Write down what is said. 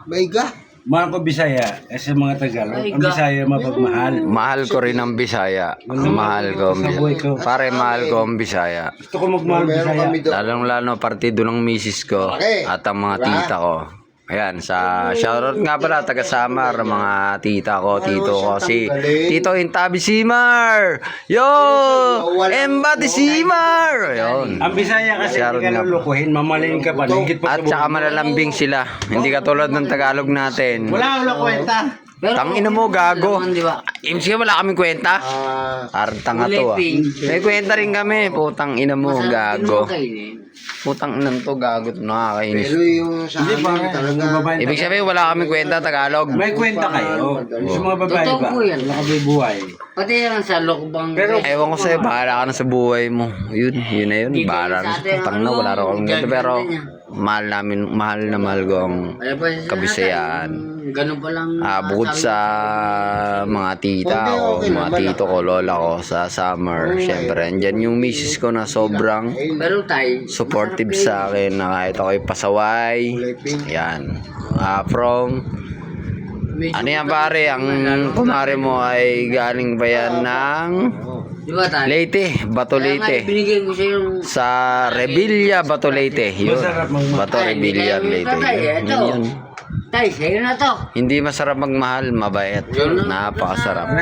Maiga. Mahal ko Bisaya, kasi mga Tagalog, ang Bisaya mapagmahal. Mahal ko rin ang Bisaya. Mahal ko ang Bisaya. Pare, mahal ko ang Bisaya. Gusto ko magmahal Bisaya. Lalong-lalo partido ng misis ko at ang mga tita ko. Ayan, sa shoutout nga pala, taga Samar, mga tita ko, tito ko, si Tito Intabi Simar! Yo! Embati Simar! Ayun. Ang Bisaya kasi hindi ka lulukuhin, mamalin ka pa. At saka malalambing sila. Hindi katulad ng Tagalog natin. Wala kwenta. Tangina mo, gago. Sige, wala kaming kwenta. Artang nga to ah. May kwenta rin kami. Putang ina mo, gago. Putang ina to, gago. Nakakainis. Pero yung sa amin talaga. Ibig sabihin, wala kaming kwenta, Tagalog. May kwenta kayo. Sa mga babae ba? Wala ka buhay. Pati yan sa lokbang. Pero Ewan ko sa'yo, bahala ka na sa buhay mo. Yun na yun. Bahala na. Putang na, wala rin akong kwenta. Pero mahal na mahal ko ang Kabisayaan. Ganun pa lang. Bukod sa mga tita ko, mga tito ko, lola ko sa summer, syempre, andyan yung misis ko na sobrang Pero tayo. supportive sa akin na kahit ako'y pasaway. Yan. From, ano yan pare, ang kumare mo ay galing pa yan ng Di ba tayo? Leyte, Bato Leyte. Binigay ko sa yung Sa Revilla, Bato Leyte. Yun. Bato Revilla, Leyte. Yun. Tay, sa'yo na to. Hindi masarap magmahal, mabait. Napakasarap.